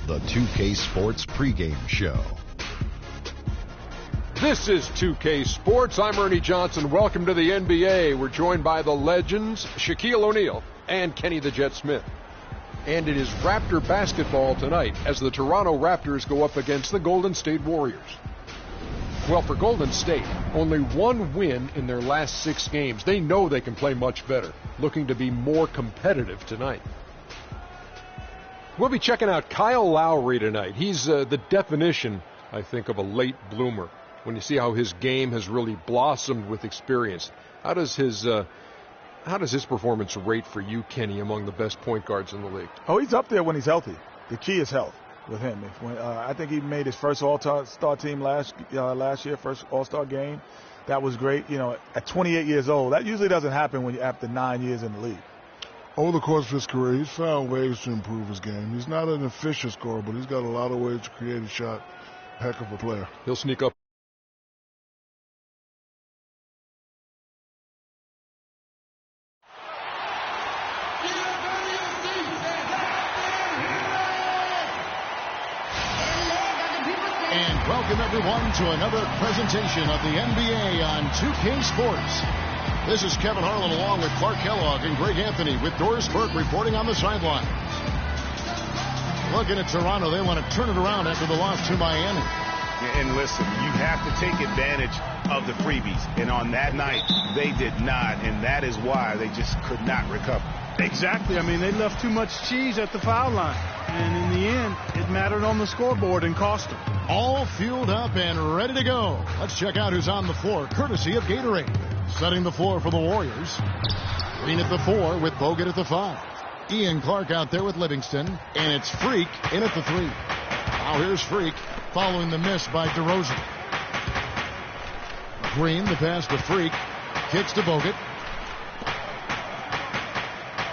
the 2K Sports pregame show. This is 2K Sports. I'm Ernie Johnson. Welcome to the NBA. We're joined by the legends, Shaquille O'Neal and Kenny the Jet Smith. And it is Raptor basketball tonight as the Toronto Raptors go up against the Golden State Warriors. Well, for Golden State, only one win in their last 6 games. They know they can play much better, looking to be more competitive tonight. We'll be checking out Kyle Lowry tonight. He's the definition, I think, of a late bloomer. When you see how his game has really blossomed with experience, how does his performance rate for you, Kenny, among the best point guards in the league? Oh, he's up there when he's healthy. The key is health with him. I think he made his first All-Star team last year, first All-Star game. That was great. You know, at 28 years old, that usually doesn't happen when you're after 9 years in the league. Over the course of his career, he's found ways to improve his game. He's not an efficient scorer, but he's got a lot of ways to create a shot. Heck of a player. He'll sneak up. And welcome everyone to another presentation of the NBA on 2K Sports. This is Kevin Harlan along with Clark Kellogg and Greg Anthony with Doris Burke reporting on the sidelines. Looking at Toronto, they want to turn it around after the loss to Miami. And listen, you have to take advantage of the freebies. And on that night, they did not. And that is why they just could not recover. Exactly. I mean, they left too much cheese at the foul line. And in the end, it mattered on the scoreboard and cost them. All fueled up and ready to go. Let's check out who's on the floor, courtesy of Gatorade. Setting the floor for the Warriors. Green at the 4 with Bogut at the 5. Ian Clark out there with Livingston. And it's Freak in at the 3. Now here's Freak following the miss by DeRozan. Green, the pass to Freak. Kicks to Bogut.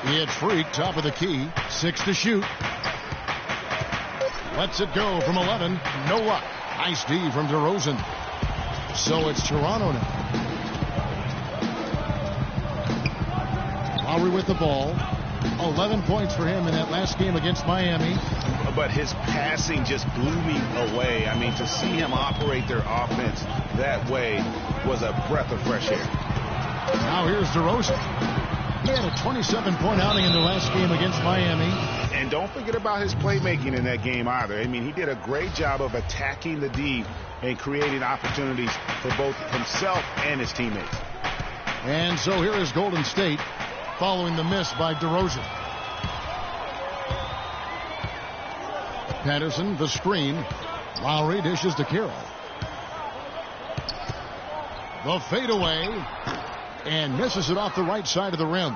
It's Freak, top of the key. 6 to shoot. Lets it go from 11. No luck. Nice D from DeRozan. So it's Toronto now. Lowry with the ball. 11 points for him in that last game against Miami. But his passing just blew me away. I mean, to see him operate their offense that way was a breath of fresh air. Now here's DeRozan. He had a 27-point outing in the last game against Miami. And don't forget about his playmaking in that game either. I mean, he did a great job of attacking the D and creating opportunities for both himself and his teammates. And so here is Golden State following the miss by DeRozan. Patterson, the screen. Lowry dishes to Carroll. The fadeaway. And misses it off the right side of the rim.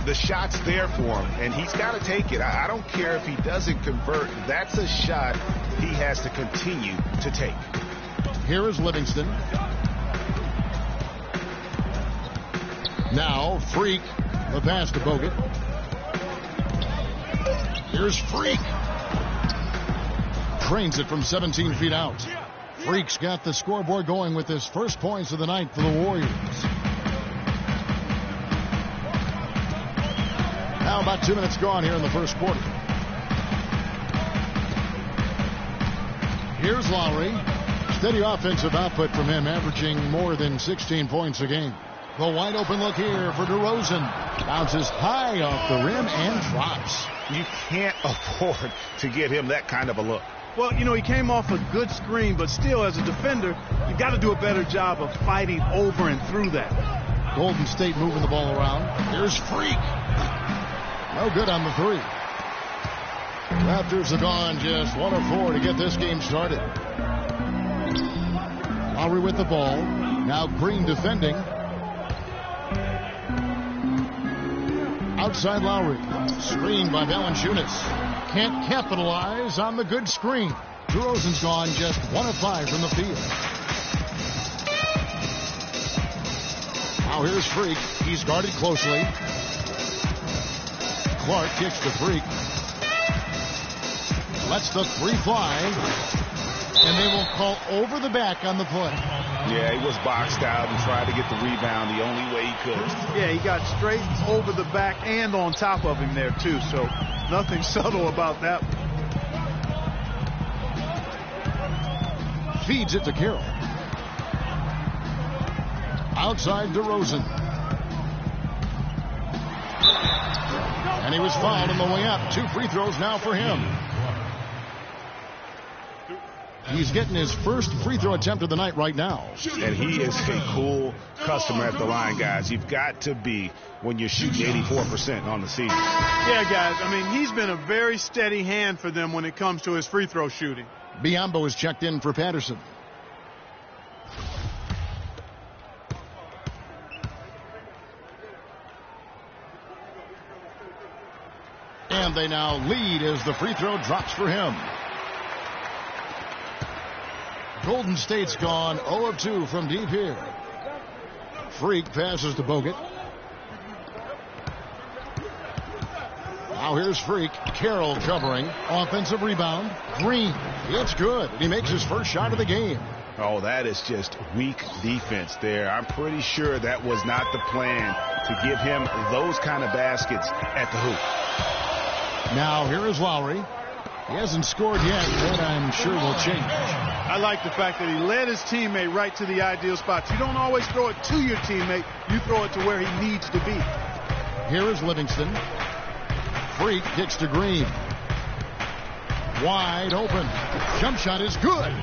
The shot's there for him, and he's got to take it. I don't care if he doesn't convert. That's a shot he has to continue to take. Here is Livingston. Now, Freak. The pass to Bogut. Here's Freak. Trains it from 17 feet out. Freak's got the scoreboard going with his first points of the night for the Warriors. Now about 2 minutes gone here in the first quarter. Here's Lowry. Steady offensive output from him, averaging more than 16 points a game. The wide open look here for DeRozan. Bounces high off the rim and drops. You can't afford to give him that kind of a look. Well, you know, he came off a good screen, but still, as a defender, you got to do a better job of fighting over and through that. Golden State moving the ball around. Here's Freak. No good on the 3. Raptors have gone just 1 of 4 to get this game started. Lowry with the ball. Now Green defending. Outside Lowry. Screen by Valanciunas. Can't capitalize on the good screen. DeRozan's gone just 1 of 5 from the field. Now here's Freak. He's guarded closely. Clark kicks to Freak. Lets the 3 fly. And they will call over the back on the play. Yeah, he was boxed out and tried to get the rebound the only way he could. Yeah, he got straight over the back and on top of him there, too. So nothing subtle about that. Feeds it to Carroll. Outside DeRozan. And he was fouled on the way up. 2 free throws now for him. He's getting his first free throw attempt of the night right now. And he is a cool customer at the line, guys. You've got to be when you're shooting 84% on the season. Yeah, guys. I mean, he's been a very steady hand for them when it comes to his free throw shooting. Biyombo is checked in for Patterson. And they now lead as the free throw drops for him. Golden State's gone 0 of 2 from deep here. Freak passes to Bogut. Now here's Freak. Carroll covering. Offensive rebound. Green. It's good. He makes his first shot of the game. Oh, that is just weak defense there. I'm pretty sure that was not the plan to give him those kind of baskets at the hoop. Now here is Lowry. He hasn't scored yet, but I'm sure will change. I like the fact that he led his teammate right to the ideal spot. You don't always throw it to your teammate. You throw it to where he needs to be. Here is Livingston. Freak kicks to Green. Wide open. Jump shot is good.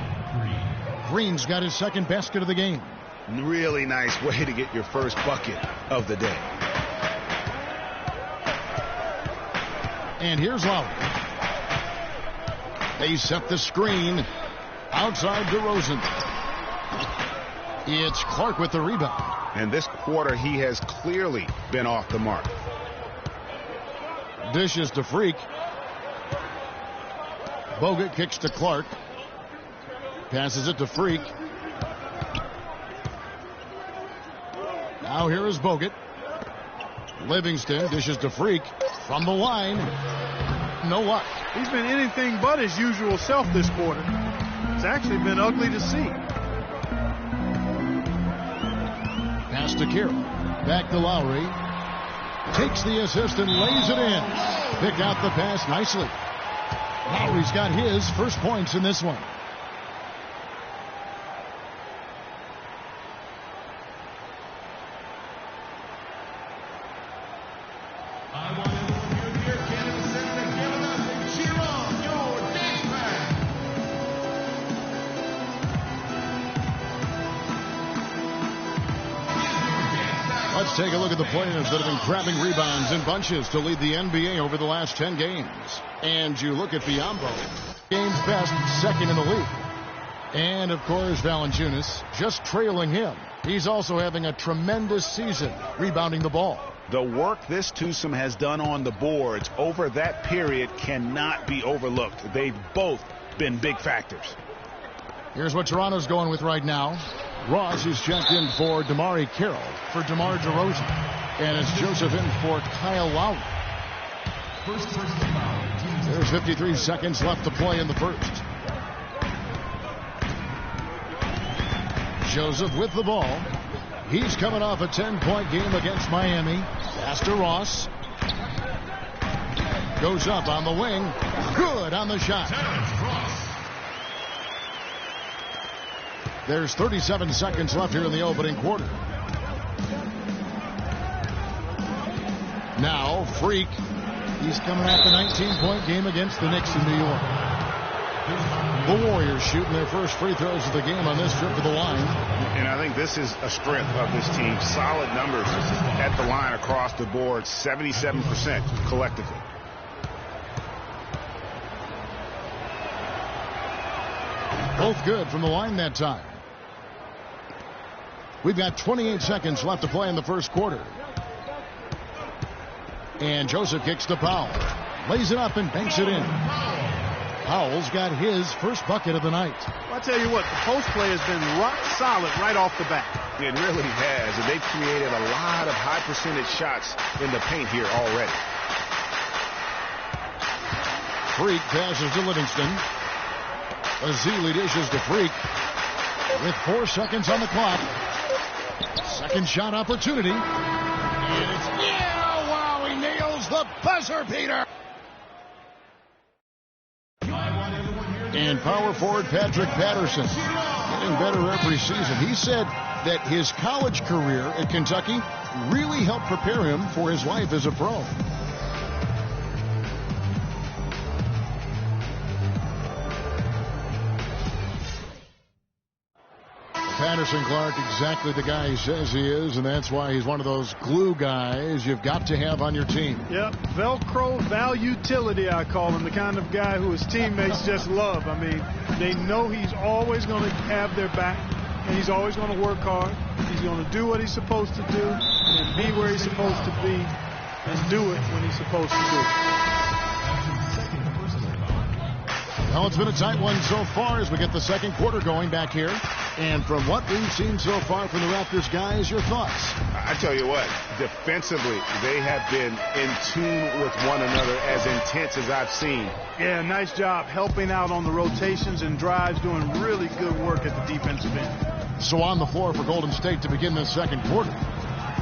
Green's got his second basket of the game. Really nice way to get your first bucket of the day. And here's Lowry. They set the screen. Outside DeRozan. It's Clark with the rebound. And this quarter, he has clearly been off the mark. Dishes to Freak. Bogut kicks to Clark. Passes it to Freak. Now here is Bogut. Livingston dishes to Freak. From the line. No luck. He's been anything but his usual self this quarter. It's actually been ugly to see. Pass to Carroll. Back to Lowry. Takes the assist and lays it in. Pick out the pass nicely. Lowry's got his first points in this one. Let's take a look at the players that have been grabbing rebounds in bunches to lead the NBA over the last 10 games. And you look at Biyombo, game's best, second in the league. And, of course, Valanciunas just trailing him. He's also having a tremendous season rebounding the ball. The work this twosome has done on the boards over that period cannot be overlooked. They've both been big factors. Here's what Toronto's going with right now. Ross is checked in for DeMar Carroll for DeMar DeRozan. And it's Joseph in for Kyle Lowry. There's 53 seconds left to play in the first. Joseph with the ball. He's coming off a 10-point game against Miami. Pass to Ross. Goes up on the wing. Good on the shot. There's 37 seconds left here in the opening quarter. Now, Freak. He's coming off a 19-point game against the Knicks in New York. The Warriors shooting their first free throws of the game on this trip to the line. And I think this is a strength of this team. Solid numbers at the line across the board. 77% collectively. Both good from the line that time. We've got 28 seconds left to play in the first quarter. And Joseph kicks to Powell. Lays it up and banks it in. Powell's got his first bucket of the night. Well, I tell you what, the post play has been rock solid right off the bat. It really has, and they've created a lot of high percentage shots in the paint here already. Freak passes to Livingston. Azili dishes to Freak. With 4 seconds on the clock. Second shot opportunity. And it's, wow, he nails the buzzer beater. And power forward Patrick Patterson getting better every season. He said that his college career at Kentucky really helped prepare him for his life as a pro. Patterson Clark, exactly the guy he says he is, and that's why he's one of those glue guys you've got to have on your team. Yep, Velcro utility, I call him, the kind of guy who his teammates just love. I mean, they know he's always going to have their back, and he's always going to work hard. He's going to do what he's supposed to do and be where he's supposed to be and do it when he's supposed to do it. Well, it's been a tight one so far as we get the second quarter going back here. And from what we've seen so far from the Raptors, guys, your thoughts? I tell you what, defensively, they have been in tune with one another as intense as I've seen. Yeah, nice job helping out on the rotations and drives, doing really good work at the defensive end. So on the floor for Golden State to begin this second quarter.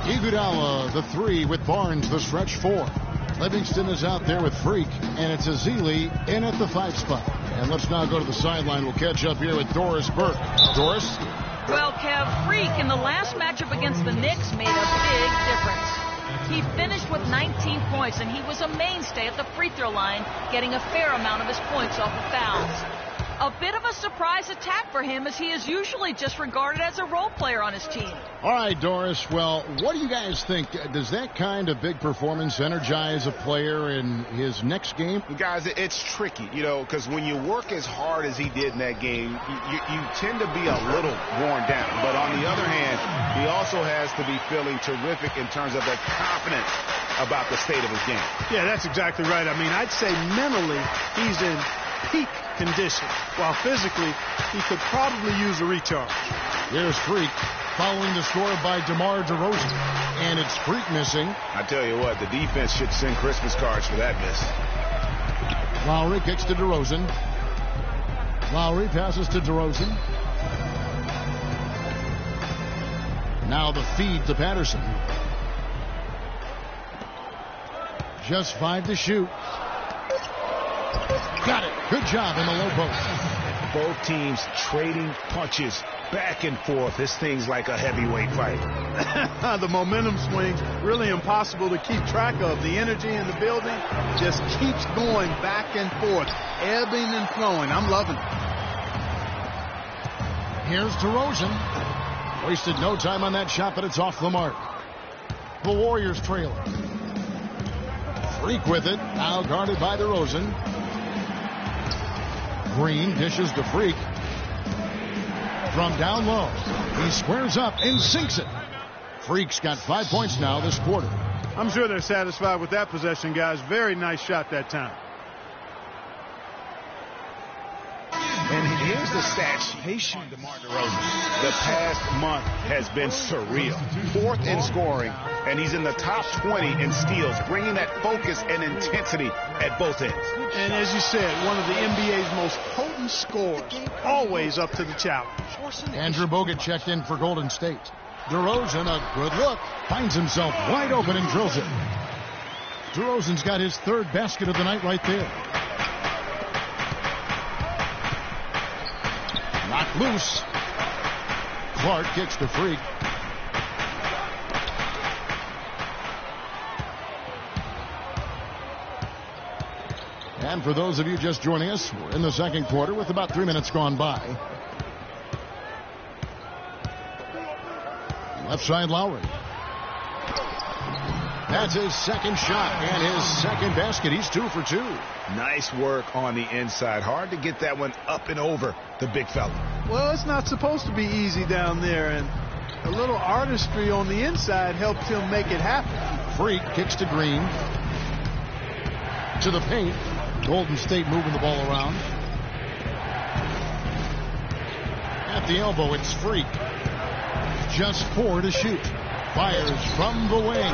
Iguodala, the 3 with Barnes, the stretch 4. Livingston is out there with Freak, and it's Azili in at the 5 spot. And let's now go to the sideline. We'll catch up here with Doris Burke. Doris? Well, Kev, Freak in the last matchup against the Knicks made a big difference. He finished with 19 points, and he was a mainstay at the free throw line, getting a fair amount of his points off of fouls. A bit of a surprise attack for him, as he is usually just regarded as a role player on his team. All right, Doris. Well, what do you guys think? Does that kind of big performance energize a player in his next game? Guys, it's tricky, you know, because when you work as hard as he did in that game, you tend to be a little worn down. But on the other hand, he also has to be feeling terrific in terms of the confidence about the state of his game. Yeah, that's exactly right. I mean, I'd say mentally he's in peak condition, while physically he could probably use a recharge. Here's Freak following the score by DeMar DeRozan, and it's Freak missing. I tell you what, the defense should send Christmas cards for that miss. Lowry kicks to DeRozan. Lowry passes to DeRozan. Now the feed to Patterson. Just 5 to shoot. Got it. Good job in the low post. Both teams trading punches back and forth. This thing's like a heavyweight fight. The momentum swings really impossible to keep track of. The energy in the building just keeps going back and forth, ebbing and flowing. I'm loving it. Here's DeRozan. Wasted no time on that shot, but it's off the mark. The Warriors trailing. Freak with it. Now guarded by DeRozan. Green dishes to Freak. From down low, he squares up and sinks it. Freak's got 5 points now this quarter. I'm sure they're satisfied with that possession, guys. Very nice shot that time. And here's the stat sheet on DeMar DeRozan. The past month has been surreal. 4th in scoring, and he's in the top 20 in steals, bringing that focus and intensity at both ends. And as you said, one of the NBA's most potent scorers, always up to the challenge. Andrew Bogut checked in for Golden State. DeRozan, a good look, finds himself wide open and drills it. DeRozan's got his 3rd basket of the night right there. Knocked loose. Clark kicks to Freak. And for those of you just joining us, we're in the second quarter with about 3 minutes gone by. Left side, Lowry. That's his second shot and his second basket. He's 2 for 2. Nice work on the inside. Hard to get that one up and over the big fella. Well, it's not supposed to be easy down there, and a little artistry on the inside helped him make it happen. Freak kicks to Green. To the paint. Golden State moving the ball around. At the elbow, it's Freak. Just 4 to shoot. Fires from the wing.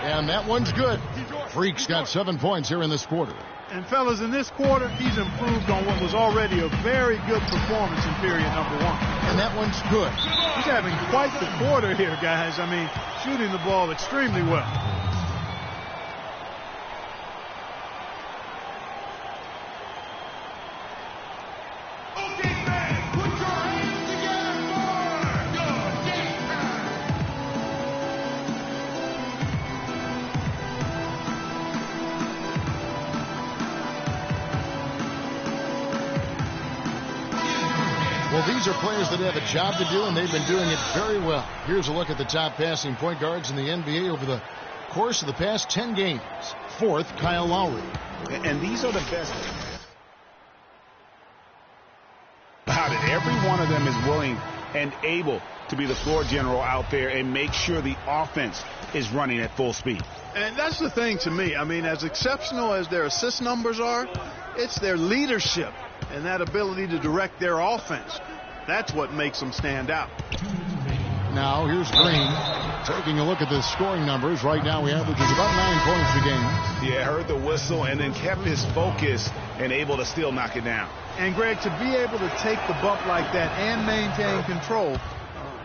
And that one's good. Freak's got 7 points here in this quarter. And fellas, in this quarter, he's improved on what was already a very good performance in period number 1. And that one's good. He's having quite the quarter here, guys. I mean, shooting the ball extremely well. Well, these are players that have a job to do, and they've been doing it very well. Here's a look at the top passing point guards in the NBA over the course of the past 10 games. Fourth, Kyle Lowry. And these are the best. About it. Every one of them is willing and able to be the floor general out there and make sure the offense is running at full speed. And that's the thing to me. I mean, as exceptional as their assist numbers are, it's their leadership and that ability to direct their offense. That's what makes them stand out. Now here's Green taking a look at the scoring numbers. Right now he averages about 9 points a game. Yeah, heard the whistle and then kept his focus and able to still knock it down. And Greg, to be able to take the bump like that and maintain control,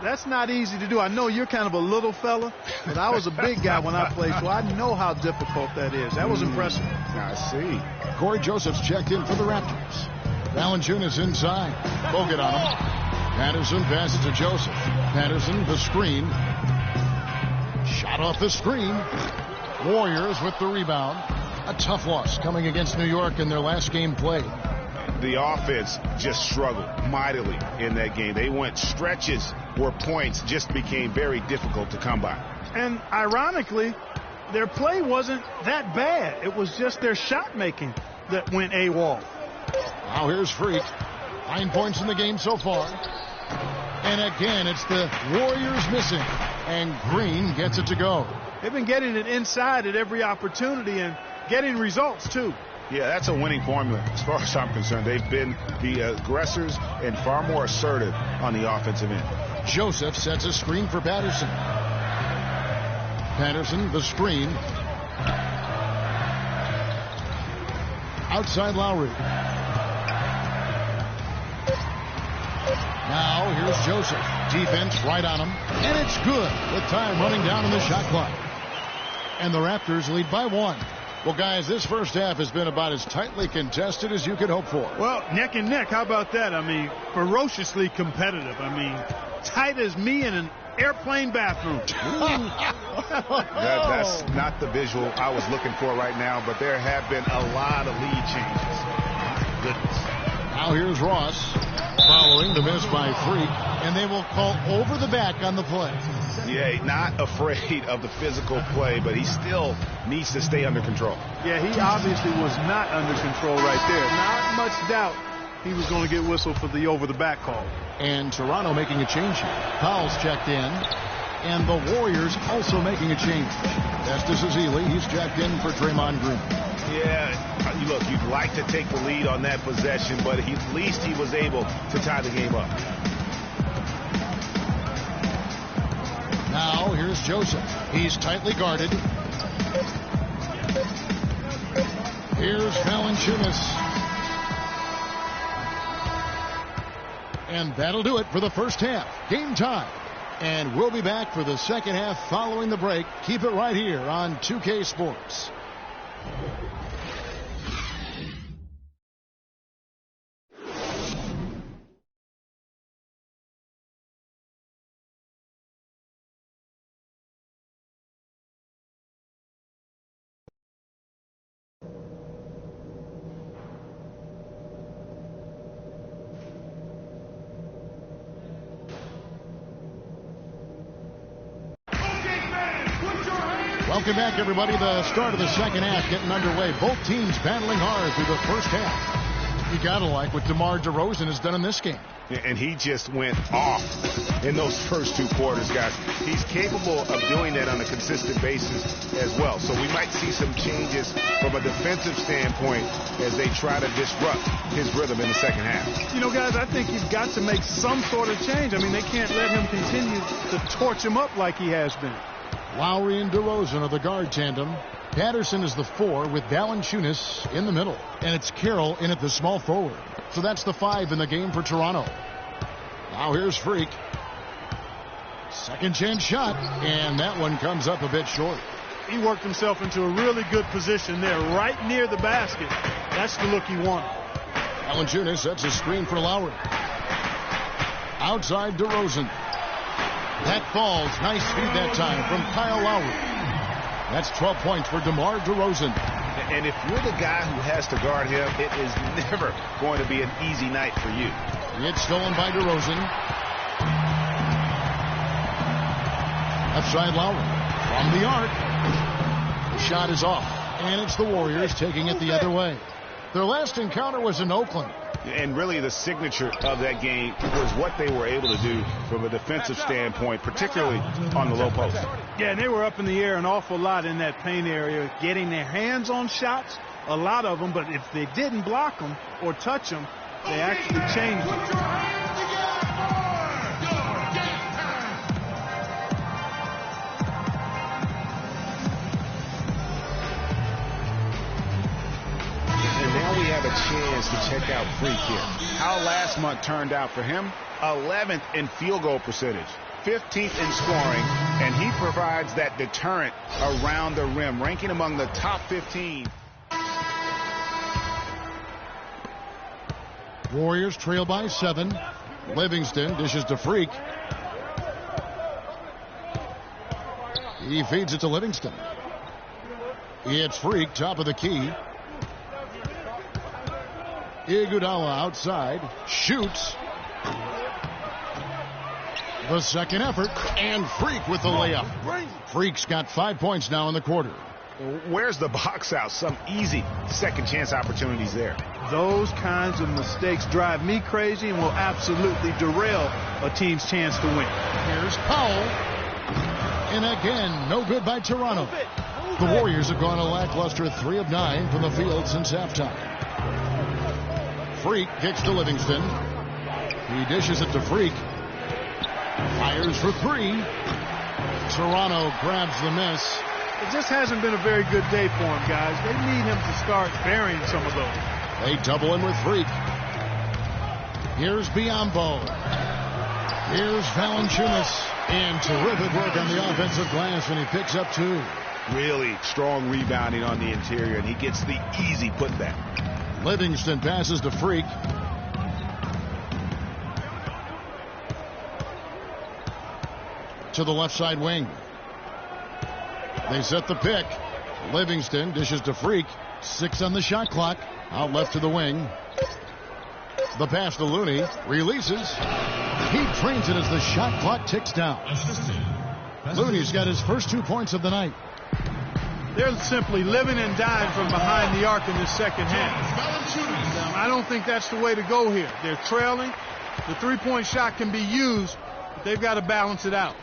that's not easy to do. I know you're kind of a little fella, but I was a big guy when I played, so I know how difficult that is. That was impressive. I see. Corey Joseph's checked in for the Raptors. Valanciunas inside. Bogut on him. Patterson passes to Joseph. Patterson, the screen. Shot off the screen. Warriors with the rebound. A tough loss coming against New York in their last game played. The offense just struggled mightily in that game. They went stretches where points just became very difficult to come by. And ironically, their play wasn't that bad. It was just their shot making that went AWOL. Now here's Freak. 9 points in the game so far. And again, it's the Warriors missing. And Green gets it to go. They've been getting it inside at every opportunity and getting results, too. Yeah, that's a winning formula as far as I'm concerned. They've been the aggressors and far more assertive on the offensive end. Joseph sets a screen for Patterson. Patterson, the screen. Outside Lowry. Now here's Joseph. Defense right on him. And it's good with time running down on the shot clock. And the Raptors lead by 1. Well, guys, this first half has been about as tightly contested as you could hope for. Well, neck and neck. How about that? I mean, ferociously competitive. I mean, tight as me in an airplane bathroom. That's not the visual I was looking for right now, but there have been a lot of lead changes. My goodness. Now here's Ross following the miss by Freak, and they will call over the back on the play. Yeah, not afraid of the physical play, but he still needs to stay under control. Yeah, he obviously was not under control right there. Not much doubt he was going to get whistled for the over-the-back call. And Toronto making a change here. Powell's checked in, and the Warriors also making a change. Estes Ezeli, he's checked in for Draymond Green. Yeah, look, you'd like to take the lead on that possession, but at least he was able to tie the game up. Now here's Joseph. He's tightly guarded. Here's Valanciunas. And that'll do it for the first half. Game time. And we'll be back for the second half following the break. Keep it right here on 2K Sports. Welcome back, everybody. The start of the second half getting underway. Both teams battling hard through the first half. You gotta like what DeMar DeRozan has done in this game. And he just went off in those first 2 quarters, guys. He's capable of doing that on a consistent basis as well. So we might see some changes from a defensive standpoint as they try to disrupt his rhythm in the second half. You know, guys, I think you've got to make some sort of change. I mean, they can't let him continue to torch him up like he has been. Lowry and DeRozan are the guard tandem. Patterson is the 4 with Valanciunas in the middle. And it's Carroll in at the small forward. So that's the 5 in the game for Toronto. Now here's Freak. Second chance shot. And that one comes up a bit short. He worked himself into a really good position there, right near the basket. That's the look he wanted. Valanciunas sets a screen for Lowry. Outside DeRozan. That falls. Nice feed that time from Kyle Lowry. That's 12 points for DeMar DeRozan. And if you're the guy who has to guard him, it is never going to be an easy night for you. It's stolen by DeRozan. Left side Lowry. From the arc. The shot is off. And it's the Warriors taking it the other way. Their last encounter was in Oakland. And really the signature of that game was what they were able to do from a defensive standpoint, particularly on the low post. Yeah, and they were up in the air an awful lot in that paint area, getting their hands on shots, a lot of them, but if they didn't block them or touch them, they actually changed it. Have a chance to check out Freak here. How last month turned out for him? 11th in field goal percentage, 15th in scoring, and he provides that deterrent around the rim, ranking among the top 15. Warriors trail by 7. Livingston dishes to Freak. He feeds it to Livingston. It's Freak, top of the key. Iguodala outside, shoots. The second effort, and Freak with the layup. Freak's got 5 points now in the quarter. Where's the box out? Some easy second chance opportunities there. Those kinds of mistakes drive me crazy and will absolutely derail a team's chance to win. Here's Powell. And again, no good by Toronto. The Warriors have gone a lackluster 3 of 9 from the field since halftime. Freak kicks to Livingston. He dishes it to Freak. Fires for 3. Toronto grabs the miss. It just hasn't been a very good day for him, guys. They need him to start burying some of those. They double him with Freak. Here's Biyombo. Here's Valanciunas. And terrific work on the offensive glass when he picks up 2. Really strong rebounding on the interior, and he gets the easy putback. Livingston passes to Freak. To the left side wing. They set the pick. Livingston dishes to Freak. 6 on the shot clock. Out left to the wing. The pass to Looney. Releases. He trains it as the shot clock ticks down. Looney's got his first 2 points of the night. They're simply living and dying from behind the arc in the second half. I don't think that's the way to go here. They're trailing. The three-point shot can be used, but they've got to balance it out.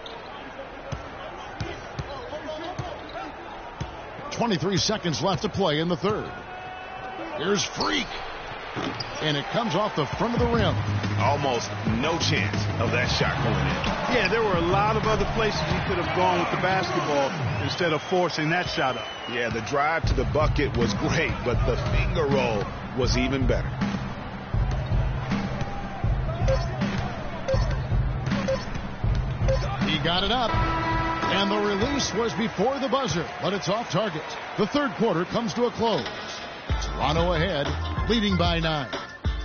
23 seconds left to play in the third. Here's Freak. And it comes off the front of the rim. Almost no chance of that shot going in. Yeah, there were a lot of other places he could have gone with the basketball instead of forcing that shot up. Yeah, the drive to the bucket was great, but the finger roll was even better. He got it up. And the release was before the buzzer, but it's off target. The third quarter comes to a close. Toronto ahead, leading by 9.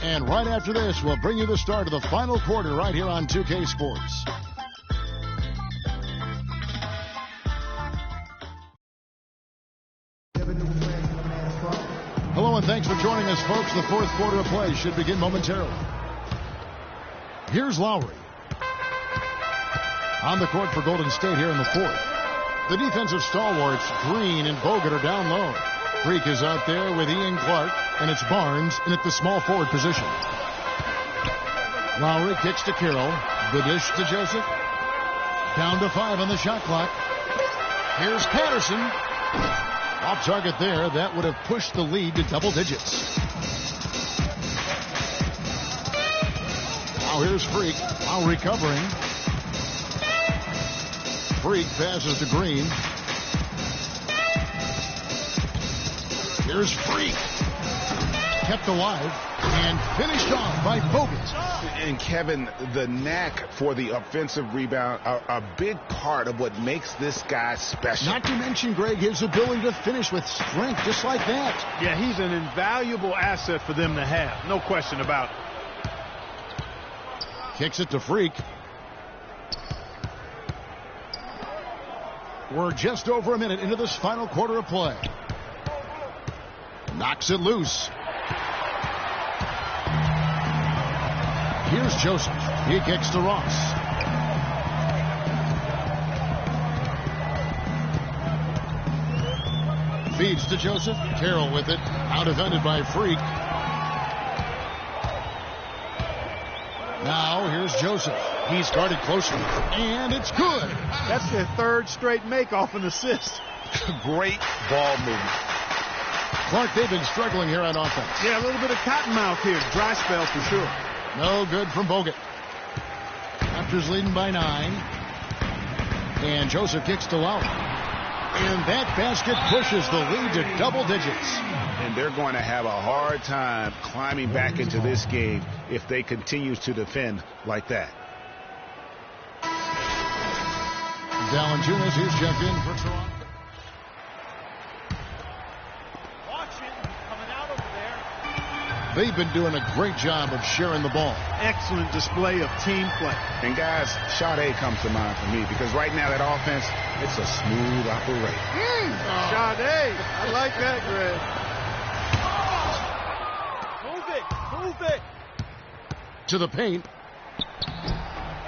And right after this, we'll bring you the start of the final quarter right here on 2K Sports. Hello and thanks for joining us, folks. The fourth quarter of play should begin momentarily. Here's Lowry. On the court for Golden State here in the fourth. The defensive stalwarts, Green and Bogut, are down low. Freak is out there with Ian Clark, and it's Barnes in at the small forward position. Lowry kicks to Carroll. The dish to Joseph. Down to 5 on the shot clock. Here's Patterson. Off target there. That would have pushed the lead to double digits. Now here's Freak. Now recovering. Freak passes to Green. Here's Freak. Kept alive and finished off by Bogut. And Kevin, the knack for the offensive rebound, a big part of what makes this guy special. Not to mention, Greg, his ability to finish with strength just like that. Yeah, he's an invaluable asset for them to have. No question about it. Kicks it to Freak. We're just over a minute into this final quarter of play. Knocks it loose. Here's here's Joseph. He kicks to Ross. Feeds to Joseph. Carroll with it. Out defended by Freak. Now here's Joseph. He's guarded closely. And it's good. That's their third straight make off an assist. Great ball movement. Clark, they've been struggling here on offense. Yeah, a little bit of cottonmouth here. Dry spell for sure. No good from Bogut. Raptors leading by 9. And Joseph kicks to Lowry. And that basket pushes the lead to double digits. And they're going to have a hard time climbing back into this game if they continue to defend like that. Valanciunas, he's checked in for Toronto. They've been doing a great job of sharing the ball. Excellent display of team play. And guys, Sade comes to mind for me because right now that offense, it's a smooth operation. Sade, I like that, Greg. Move it. To the paint.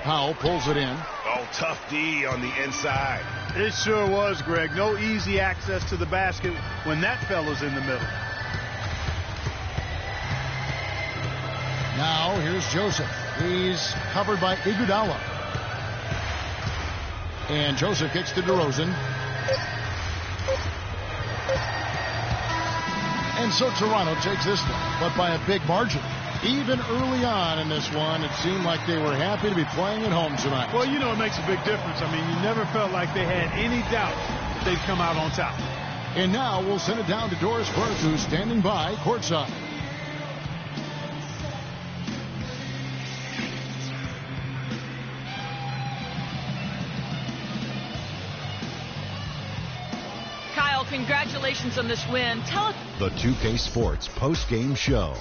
Powell pulls it in. Oh, tough D on the inside. It sure was, Greg. No easy access to the basket when that fella's in the middle. Now here's Joseph. He's covered by Iguodala. And Joseph kicks to DeRozan. And so Toronto takes this one, but by a big margin. Even early on in this one, it seemed like they were happy to be playing at home tonight. Well, you know, it makes a big difference. I mean, you never felt like they had any doubt that they'd come out on top. And now we'll send it down to Doris Burke, who's standing by courtside. Kyle, congratulations on this win. Tell us The 2K Sports post-game show.